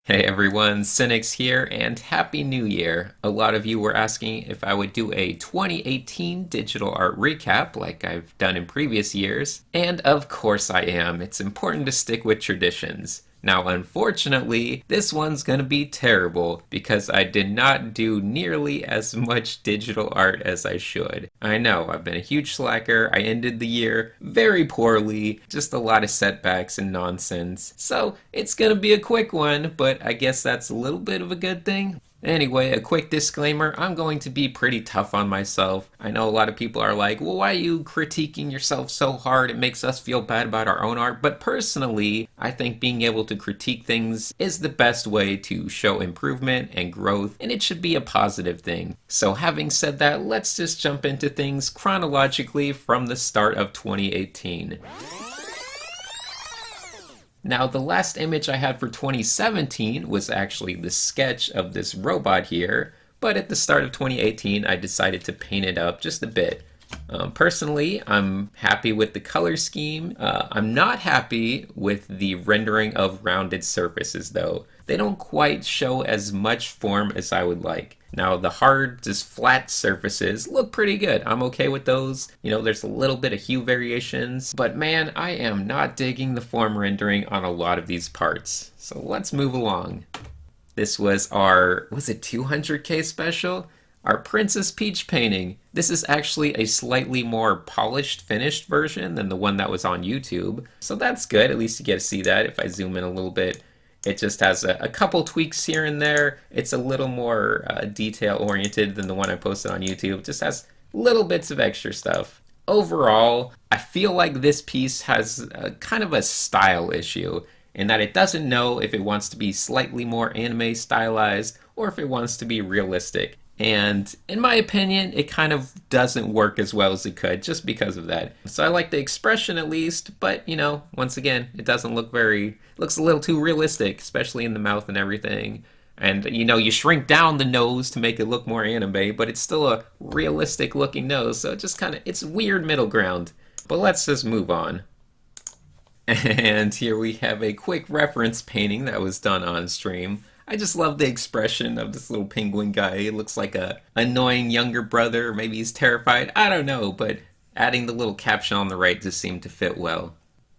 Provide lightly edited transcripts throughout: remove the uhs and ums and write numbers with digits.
Hey everyone, Cynics here, and Happy New Year! A lot of you were asking if I would do a 2018 digital art recap like I've done in previous years, and of course I am. It's important to stick with traditions. Now, unfortunately, this one's gonna be terrible because I did not do nearly as much digital art as I should. I know, I've been a huge slacker. I ended the year very poorly, just a lot of setbacks and nonsense. So, it's gonna be a quick one, but I guess that's a little bit of a good thing. Anyway, a quick disclaimer, I'm going to be pretty tough on myself. I know a lot of people are like, well, why are you critiquing yourself so hard? It makes us feel bad about our own art. But personally, I think being able to critique things is the best way to show improvement and growth, and it should be a positive thing. So having said that, let's just jump into things chronologically from the start of 2018. Now, the last image I had for 2017 was actually the sketch of this robot here, but at the start of 2018, I decided to paint it up just a bit. Personally, I'm happy with the color scheme. I'm not happy with the rendering of rounded surfaces, though. They don't quite show as much form as I would like. Now, the hard, just flat surfaces look pretty good. I'm okay with those. You know, there's a little bit of hue variations, but man, I am not digging the form rendering on a lot of these parts. So let's move along. This was our, was it 200k special? Our Princess Peach painting. This is actually a slightly more polished, finished version than the one that was on YouTube. So that's good, at least you get to see that if I zoom in a little bit. It just has a couple tweaks here and there. It's a little more detail oriented than the one I posted on YouTube. It just has little bits of extra stuff. Overall, I feel like this piece has kind of a style issue in that it doesn't know if it wants to be slightly more anime stylized or if it wants to be realistic. And in my opinion, it kind of doesn't work as well as it could just because of that. So I like the expression at least, but you know, once again, it doesn't look very, looks a little too realistic, especially in the mouth and everything. And you know, you shrink down the nose to make it look more anime, but it's still a realistic looking nose, so it just kind of, it's weird middle ground. But let's just move on. And here we have a quick reference painting that was done on stream. I just love the expression of this little penguin guy. He looks like a annoying younger brother, or maybe he's terrified. I don't know, but adding the little caption on the right just seemed to fit well.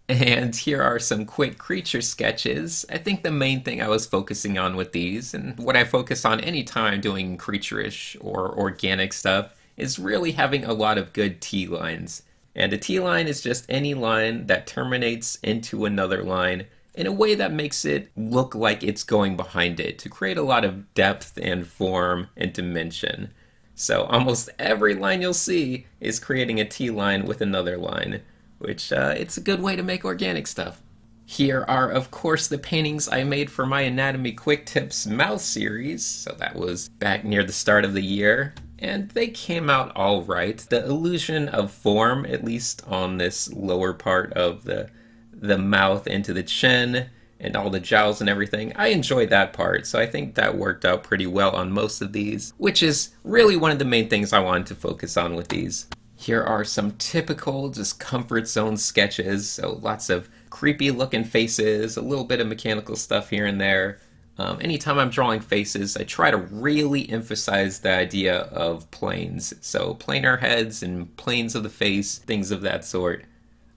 And here are some quick creature sketches. I think the main thing I was focusing on with these, and what I focus on anytime doing creature-ish or organic stuff, is really having a lot of good T-lines. And a T-line is just any line that terminates into another line in a way that makes it look like it's going behind it to create a lot of depth and form and dimension. So almost every line you'll see is creating a T-line with another line, which it's a good way to make organic stuff. Here are, of course, the paintings I made for my Anatomy Quick Tips mouth series, so that was back near the start of the year, and they came out all right. The illusion of form, at least on this lower part of the mouth into the chin and all the jowls and everything. I enjoyed that part, so I think that worked out pretty well on most of these, which is really one of the main things I wanted to focus on with these. Here are some typical just comfort zone sketches, so lots of creepy looking faces, a little bit of mechanical stuff here and there. Anytime I'm drawing faces, I try to really emphasize the idea of planes. So planar heads and planes of the face, things of that sort.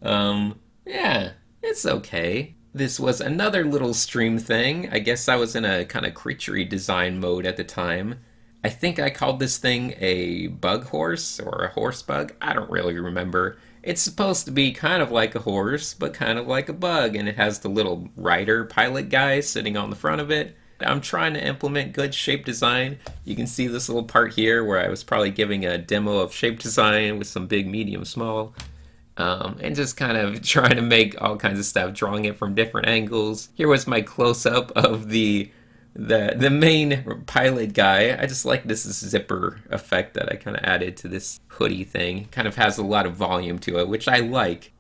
Yeah, it's okay. This was another little stream thing. I guess I was in a kind of creaturey design mode at the time. I think I called this thing a bug horse or a horse bug. I don't really remember. It's supposed to be kind of like a horse, but kind of like a bug, and it has the little rider pilot guy sitting on the front of it. I'm trying to implement good shape design. You can see this little part here where I was probably giving a demo of shape design with some big, medium, small. And just kind of trying to make all kinds of stuff, drawing it from different angles. Here was my close-up of the main pilot guy. I just like this zipper effect that I kind of added to this hoodie thing. It kind of has a lot of volume to it, which I like.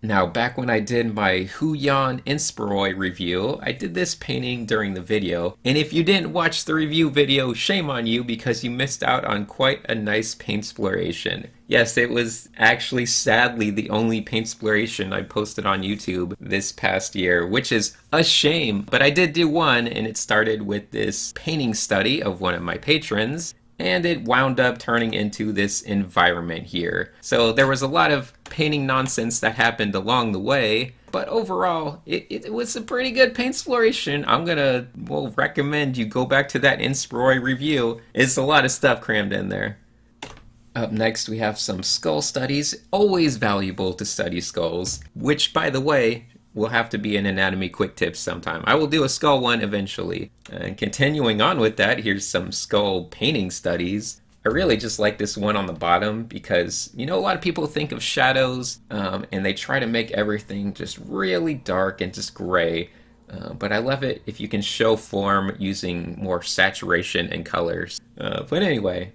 Now, back when I did my Huyan Inspiroi review, I did this painting during the video, and if you didn't watch the review video, shame on you because you missed out on quite a nice paint exploration. Yes, it was actually sadly the only paint exploration I posted on YouTube this past year, which is a shame, but I did do one, and it started with this painting study of one of my patrons, and it wound up turning into this environment here. So there was a lot of painting nonsense that happened along the way, but overall, it was a pretty good paint exploration. I'm gonna, recommend you go back to that Inspiroi review. It's a lot of stuff crammed in there. Up next, we have some skull studies. Always valuable to study skulls, which, by the way, will have to be an anatomy quick tips sometime. I will do a skull one eventually. And continuing on with that, here's some skull painting studies. I really just like this one on the bottom because, a lot of people think of shadows and they try to make everything just really dark and just gray. But I love it if you can show form using more saturation and colors. But anyway,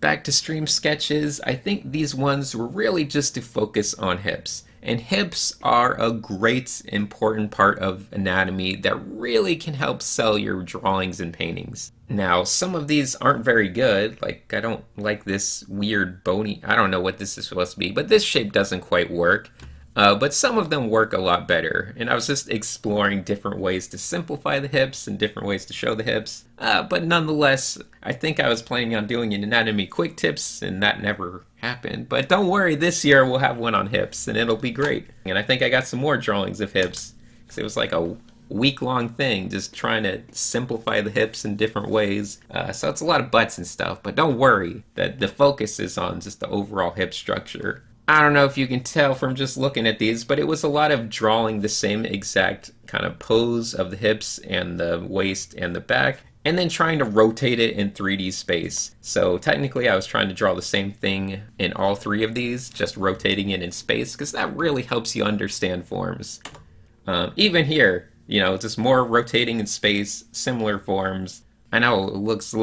back to stream sketches. I think these ones were really just to focus on hips. And hips are a great, important part of anatomy that really can help sell your drawings and paintings. Now, some of these aren't very good. Like, I don't like this weird bony, I don't know what this is supposed to be, but this shape doesn't quite work. But some of them work a lot better, and I was just exploring different ways to simplify the hips and different ways to show the hips. But nonetheless, I think I was planning on doing an anatomy quick tips, and that never happened. But don't worry, this year we'll have one on hips, and it'll be great. And I think I got some more drawings of hips, because it was like a week-long thing, just trying to simplify the hips in different ways. So it's a lot of butts and stuff, but don't worry, that the focus is on just the overall hip structure. I don't know if you can tell from just looking at these, but it was a lot of drawing the same exact kind of pose of the hips and the waist and the back, and then trying to rotate it in 3D space. So technically I was trying to draw the same thing in all three of these, just rotating it in space, because that really helps you understand forms. Even here, just more rotating in space, similar forms. I know it looks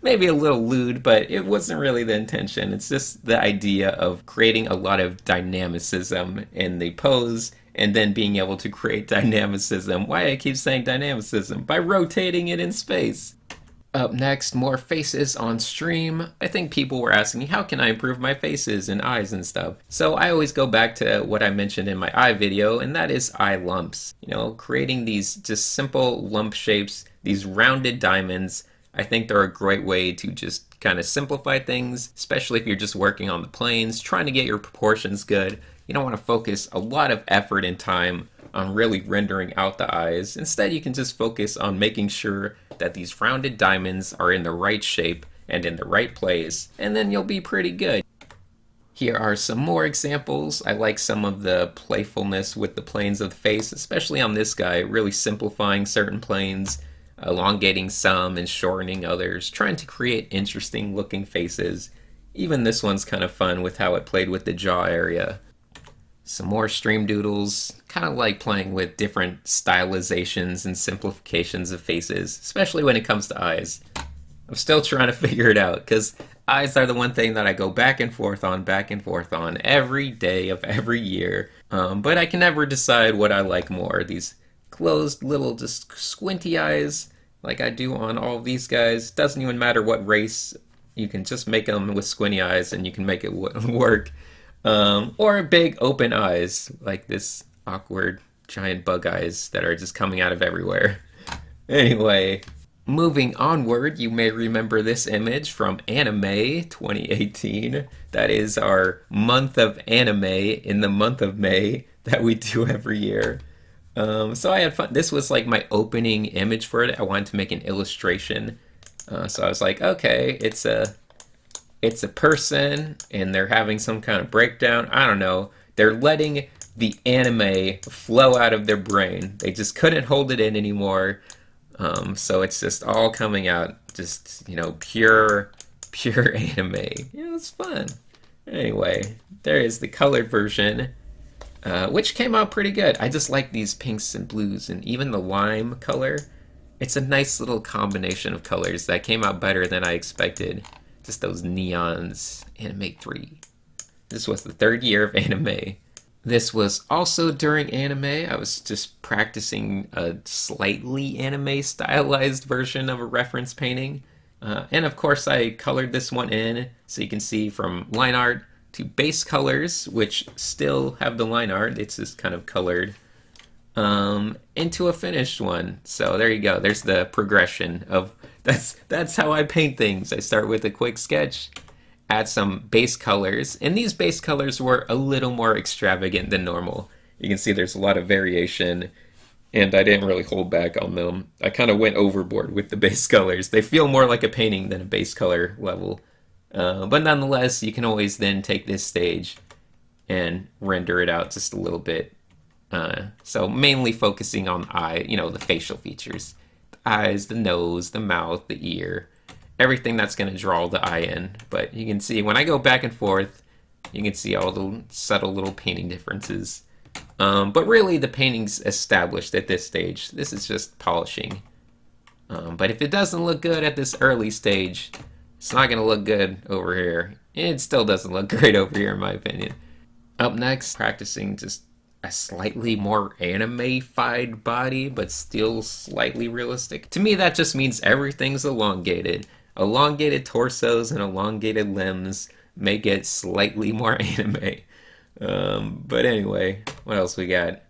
maybe a little lewd, but it wasn't really the intention. It's just the idea of creating a lot of dynamicism in the pose and then being able to create dynamicism. Why I keep saying dynamicism? By rotating it in space. Up next, more faces on stream. I think people were asking me, how can I improve my faces and eyes and stuff? So I always go back to what I mentioned in my eye video, and that is eye lumps. Creating these just simple lump shapes, these rounded diamonds. I think they're a great way to just kind of simplify things, especially if you're just working on the planes, trying to get your proportions good. You don't want to focus a lot of effort and time on really rendering out the eyes. Instead, you can just focus on making sure that these rounded diamonds are in the right shape and in the right place, and then you'll be pretty good. Here are some more examples. I like some of the playfulness with the planes of the face, especially on this guy, really simplifying certain planes, elongating some and shortening others, trying to create interesting looking faces. Even this one's kind of fun with how it played with the jaw area. Some more stream doodles, kind of like playing with different stylizations and simplifications of faces, especially when it comes to eyes. I'm still trying to figure it out, because eyes are the one thing that I go back and forth on every day of every year. But I can never decide what I like more. These closed little just squinty eyes like I do on all of these guys. Doesn't even matter what race, you can just make them with squinty eyes and you can make it work. Or big open eyes like this awkward giant bug eyes that are just coming out of everywhere. Anyway, moving onward, you may remember this image from Anime 2018. That is our month of anime in the month of May that we do every year. So I had fun. This was like my opening image for it. I wanted to make an illustration. So I was like, okay, it's a person and they're having some kind of breakdown. I don't know. They're letting the anime flow out of their brain. They just couldn't hold it in anymore. So it's just all coming out, just, pure anime. It's fun. Anyway, there is the colored version. Which came out pretty good. I just like these pinks and blues and even the lime color. It's a nice little combination of colors that came out better than I expected. Just those neons. Anime 3. This was the third year of anime. This was also during anime. I was just practicing a slightly anime stylized version of a reference painting. And of course, I colored this one in so you can see from line art to base colors, which still have the line art. It's just kind of colored into a finished one. So there you go. There's the progression of that's how I paint things. I start with a quick sketch, add some base colors, and these base colors were a little more extravagant than normal. You can see there's a lot of variation, and I didn't really hold back on them. I kind of went overboard with the base colors. They feel more like a painting than a base color level. But nonetheless, you can always then take this stage and render it out just a little bit. So mainly focusing on eye, the facial features. The eyes, the nose, the mouth, the ear, everything that's going to draw the eye in. But you can see when I go back and forth, you can see all the subtle little painting differences. But really the painting's established at this stage. This is just polishing. But if it doesn't look good at this early stage, it's not going to look good over here. It still doesn't look great over here in my opinion. Up next, practicing just a slightly more anime-fied body, but still slightly realistic. To me, that just means everything's elongated. Elongated torsos and elongated limbs make it slightly more anime. But anyway, what else we got?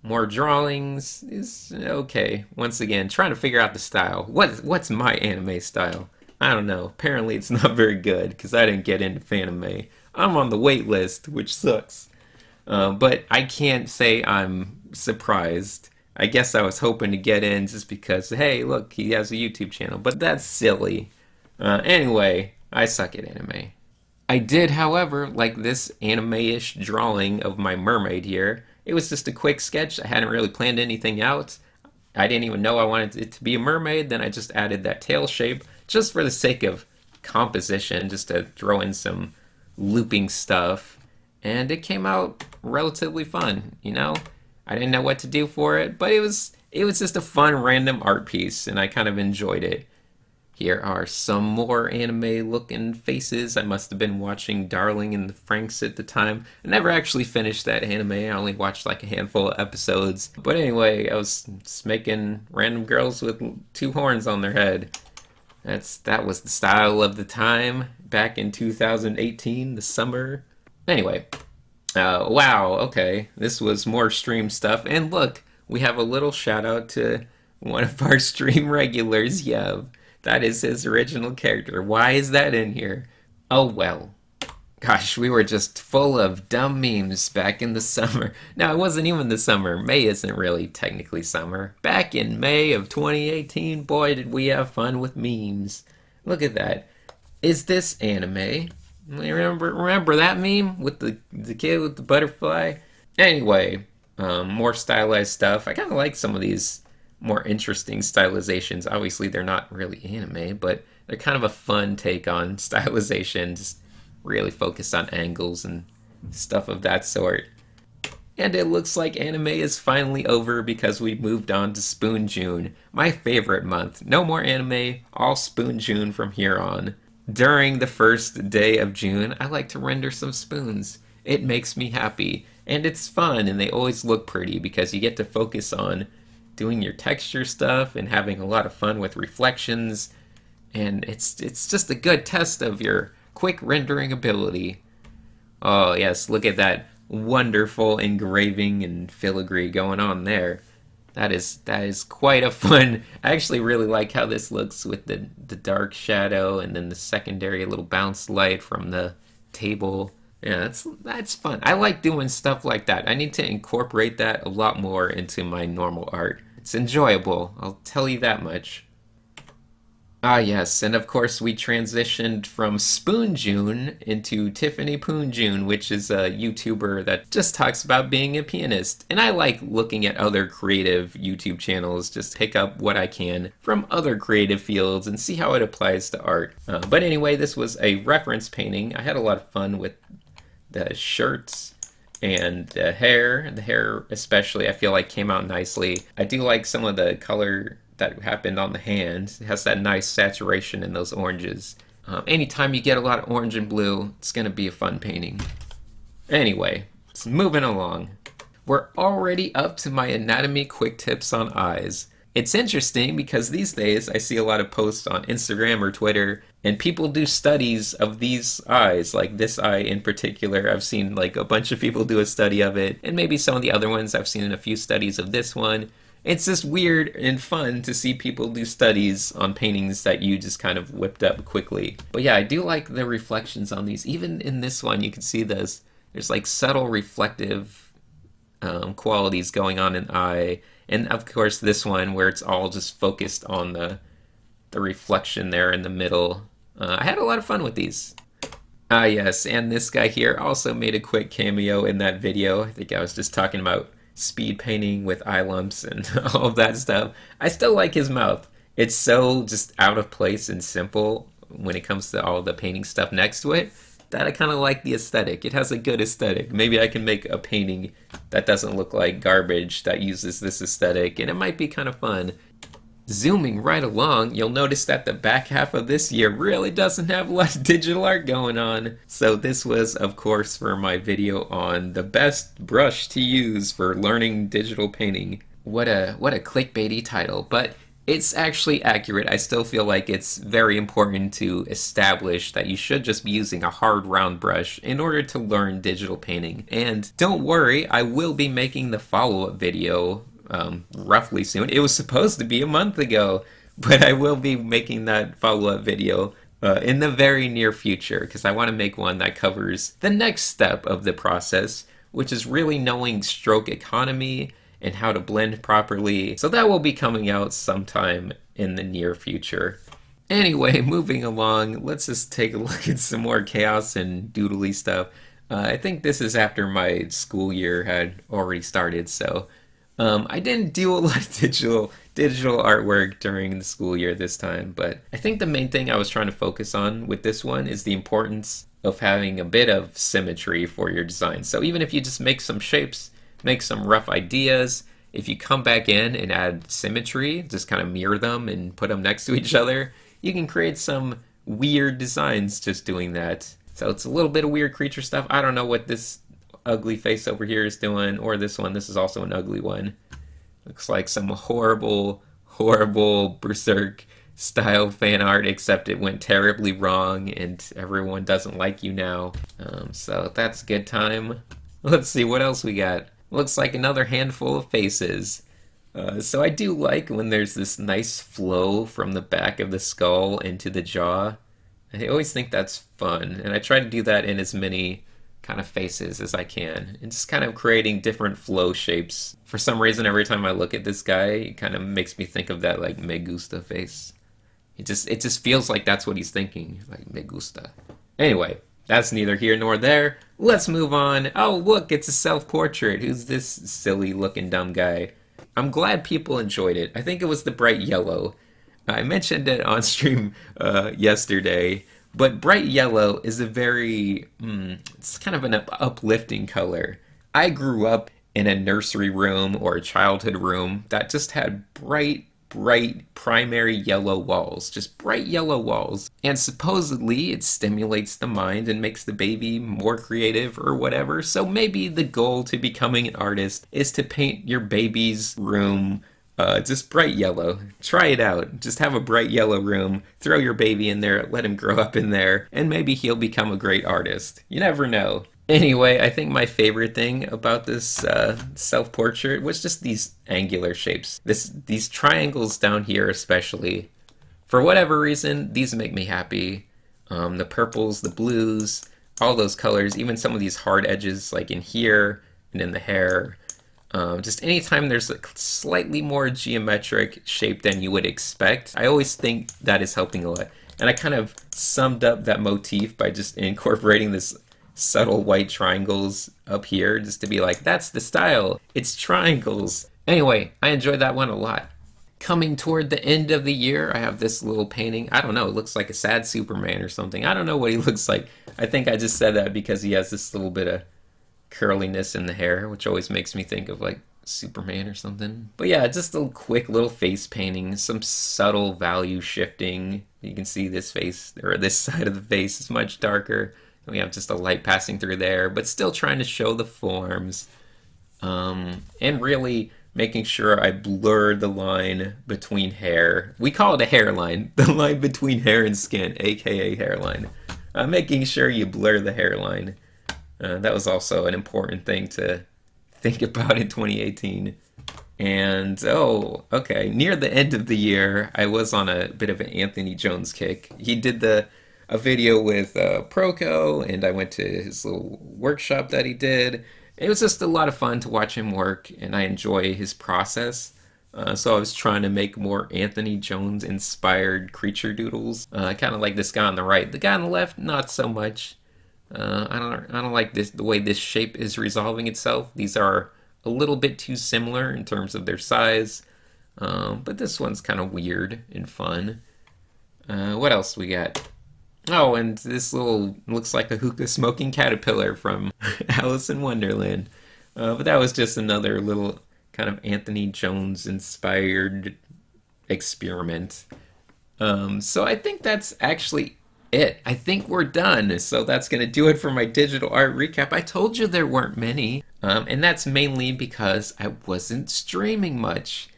More drawings is okay. Once again, trying to figure out the style. What's my anime style? I don't know. Apparently it's not very good because I didn't get into fanime. I'm on the wait list, which sucks. But I can't say I'm surprised. I guess I was hoping to get in just because, hey, look, he has a YouTube channel. But that's silly. Anyway, I suck at anime. I did, however, like this anime-ish drawing of my mermaid here. It was just a quick sketch. I hadn't really planned anything out. I didn't even know I wanted it to be a mermaid. Then I just added that tail shape just for the sake of composition, just to throw in some looping stuff. And it came out relatively fun, I didn't know what to do for it, but it was just a fun random art piece, and I kind of enjoyed it. Here are some more anime-looking faces. I must have been watching Darling in the Franxx at the time. I never actually finished that anime. I only watched like a handful of episodes. But anyway, I was just making random girls with two horns on their head. That was the style of the time back in 2018, the summer. Anyway, wow, okay. This was more stream stuff. And look, we have a little shout out to one of our stream regulars, Yev. That is his original character. Why is that in here? Oh well. Gosh, we were just full of dumb memes back in the summer. No, it wasn't even the summer. May isn't really technically summer. Back in May of 2018, boy, did we have fun with memes. Look at that. Is this anime? Remember that meme with the kid with the butterfly? Anyway, more stylized stuff. I kind of like some of these more interesting stylizations. Obviously, they're not really anime, but they're kind of a fun take on stylization, just really focused on angles and stuff of that sort. And it looks like anime is finally over because we moved on to Spoon June, my favorite month. No more anime, all Spoon June from here on. During the first day of June, I like to render some spoons. It makes me happy, and it's fun, and they always look pretty because you get to focus on doing your texture stuff and having a lot of fun with reflections, and it's just a good test of your quick rendering ability. Oh yes, look at that wonderful engraving and filigree going on there. That is quite a fun. I actually really like how this looks with the dark shadow and then the secondary little bounce light from the table. Yeah, that's fun. I like doing stuff like that. I need to incorporate that a lot more into my normal art. It's enjoyable, I'll tell you that much. Ah yes, and of course we transitioned from Spoon June into Tiffany Poon June, which is a YouTuber that just talks about being a pianist. And I like looking at other creative YouTube channels, just pick up what I can from other creative fields and see how it applies to art. But anyway, this was a reference painting. I had a lot of fun with the shirts and the hair especially I feel like came out nicely. I do like some of the color that happened on the hand. It has that nice saturation in those oranges. Anytime you get a lot of orange and blue, it's going to be a fun painting. Anyway, So moving along. We're already up to my anatomy quick tips on eyes. It's interesting because these days I see a lot of posts on Instagram or Twitter, and people do studies of these eyes, like this eye in particular. I've seen like a bunch of people do a study of it, and maybe some of the other ones. I've seen a few studies of this one. It's just weird and fun to see people do studies on paintings that you just kind of whipped up quickly. But yeah, I do like the reflections on these. Even in this one, you can see this. There's like subtle reflective qualities going on in eye. And of course this one where it's all just focused on the reflection there in the middle. I had a lot of fun with these. Ah yes, and this guy here also made a quick cameo in that video. I think I was just talking about speed painting with eye lumps and all of that stuff. I still like his mouth. It's so just out of place and simple when it comes to all the painting stuff next to it that I kind of like the aesthetic. It has a good aesthetic. Maybe I can make a painting that doesn't look like garbage that uses this aesthetic, and it might be kind of fun. Zooming right along, you'll notice that the back half of this year really doesn't have a lot of digital art going on. So this was, of course, for my video on the best brush to use for learning digital painting. What a clickbaity title, but it's actually accurate. I still feel like it's very important to establish that you should just be using a hard round brush in order to learn digital painting. And don't worry, I will be making the follow-up video roughly soon. It was supposed to be a month ago, but I will be making that follow-up video in the very near future because I want to make one that covers the next step of the process, which is really knowing stroke economy and how to blend properly. So that will be coming out sometime in the near future. Anyway, moving along, let's just take a look at some more chaos and doodly stuff. I think this is after my school year had already started, so I didn't do a lot of digital artwork during the school year this time, but I think the main thing I was trying to focus on with this one is the importance of having a bit of symmetry for your design. So even if you just make some shapes, make some rough ideas, if you come back in and add symmetry, just kind of mirror them and put them next to each other, you can create some weird designs just doing that. So it's a little bit of weird creature stuff. I don't know what this ugly face over here is doing, or this one. This is also an ugly one. Looks like some horrible Berserk style fan art, except it went terribly wrong and everyone doesn't like you now. So that's a good time. Let's see what else we got. Looks like another handful of faces. So I do like when there's this nice flow from the back of the skull into the jaw. I always think that's fun, and I try to do that in as many kind of faces as I can, and just kind of creating different flow shapes. For some reason, every time I look at this guy, it kind of makes me think of that like me gusta face. It just feels like that's what he's thinking, like me gusta. Anyway, that's neither here nor there. Let's move on. Oh, look, it's a self-portrait. Who's this silly-looking dumb guy? I'm glad people enjoyed it. I think it was the bright yellow. I mentioned it on stream yesterday, but bright yellow is a very, it's kind of an uplifting color. I grew up in a nursery room or a childhood room that just had bright primary yellow walls, just bright yellow walls. And supposedly it stimulates the mind and makes the baby more creative or whatever. So maybe the goal to becoming an artist is to paint your baby's room just bright yellow. Try it out. Just have a bright yellow room, throw your baby in there, let him grow up in there, and maybe he'll become a great artist. You never know. Anyway, I think my favorite thing about this self-portrait was just these angular shapes. These triangles down here especially. For whatever reason, these make me happy. The purples, the blues, all those colors, even some of these hard edges like in here and in the hair. Just anytime there's a slightly more geometric shape than you would expect, I always think that is helping a lot. And I kind of summed up that motif by just incorporating this subtle white triangles up here just to be like, that's the style, it's triangles. Anyway, I enjoyed that one a lot. Coming toward the end of the year, I have this little painting. I don't know, it looks like a sad Superman or something. I don't know what he looks like. I think I just said that because he has this little bit of curliness in the hair, which always makes me think of like Superman or something. But yeah, just a quick little face painting, some subtle value shifting. You can see this face, or this side of the face is much darker. We have just a light passing through there, but still trying to show the forms. And really making sure I blur the line between hair. We call it a hairline, the line between hair and skin, aka hairline. Making sure you blur the hairline. That was also an important thing to think about in 2018. And oh, okay, near the end of the year, I was on a bit of an Anthony Jones kick. He did a video with Proco, and I went to his little workshop that he did. It was just a lot of fun to watch him work, and I enjoy his process. So I was trying to make more Anthony Jones inspired creature doodles. I kind of like this guy on the right. The guy on the left, not so much. I don't like this the way this shape is resolving itself. These are a little bit too similar in terms of their size, but this one's kind of weird and fun. What else we got? Oh, and this little looks like a hookah smoking caterpillar from Alice in Wonderland. But that was just another little kind of Anthony Jones inspired experiment. So I think that's actually it. I think we're done. So that's going to do it for my digital art recap. I told you there weren't many. And that's mainly because I wasn't streaming much.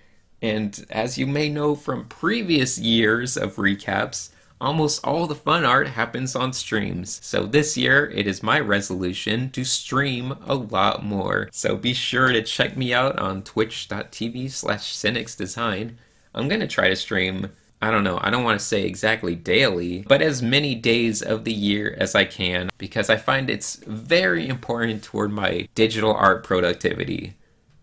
And as you may know from previous years of recaps, almost all the fun art happens on streams. So this year, it is my resolution to stream a lot more. So be sure to check me out on twitch.tv/CynicsDesign. I'm going to try to stream, I don't know, I don't want to say exactly daily, but as many days of the year as I can, because I find it's very important toward my digital art productivity.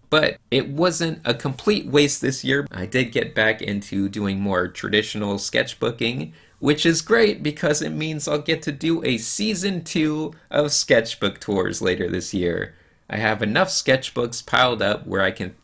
But it wasn't a complete waste this year. I did get back into doing more traditional sketchbooking, which is great because it means I'll get to do a season 2 of sketchbook tours later this year. I have enough sketchbooks piled up where I can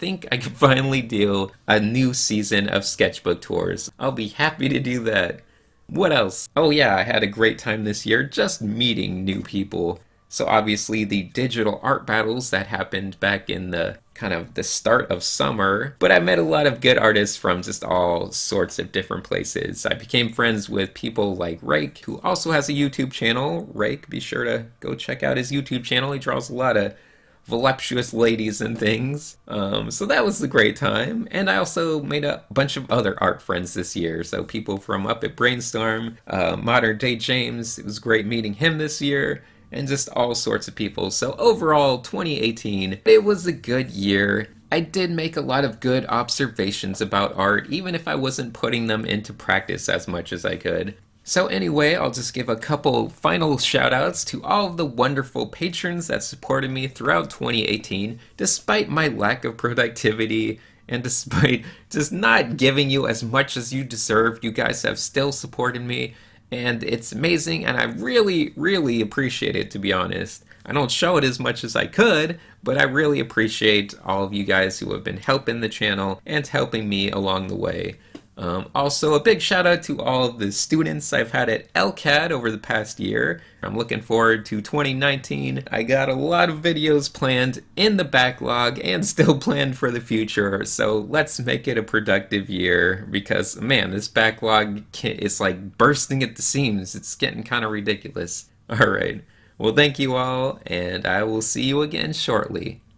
finally do a new season of sketchbook tours. I'll be happy to do that. What else? Oh yeah, I had a great time this year just meeting new people. So obviously the digital art battles that happened back in the kind of the start of summer, but I met a lot of good artists from just all sorts of different places. I became friends with people like Rake, who also has a YouTube channel. Rake, be sure to go check out his YouTube channel. He draws a lot of voluptuous ladies and things. So that was a great time. And I also made a bunch of other art friends this year. So people from Up at Brainstorm, Modern Day James, it was great meeting him this year, and just all sorts of people. So overall, 2018, it was a good year. I did make a lot of good observations about art, even if I wasn't putting them into practice as much as I could. So anyway, I'll just give a couple final shoutouts to all of the wonderful patrons that supported me throughout 2018, despite my lack of productivity and despite just not giving you as much as you deserve. You guys have still supported me, and it's amazing, and I really, really appreciate it, to be honest. I don't show it as much as I could, but I really appreciate all of you guys who have been helping the channel and helping me along the way. Also, a big shout out to all of the students I've had at LCAD over the past year. I'm looking forward to 2019. I got a lot of videos planned in the backlog and still planned for the future, so let's make it a productive year because, man, this backlog is like bursting at the seams. It's getting kind of ridiculous. Alright, well, thank you all, and I will see you again shortly.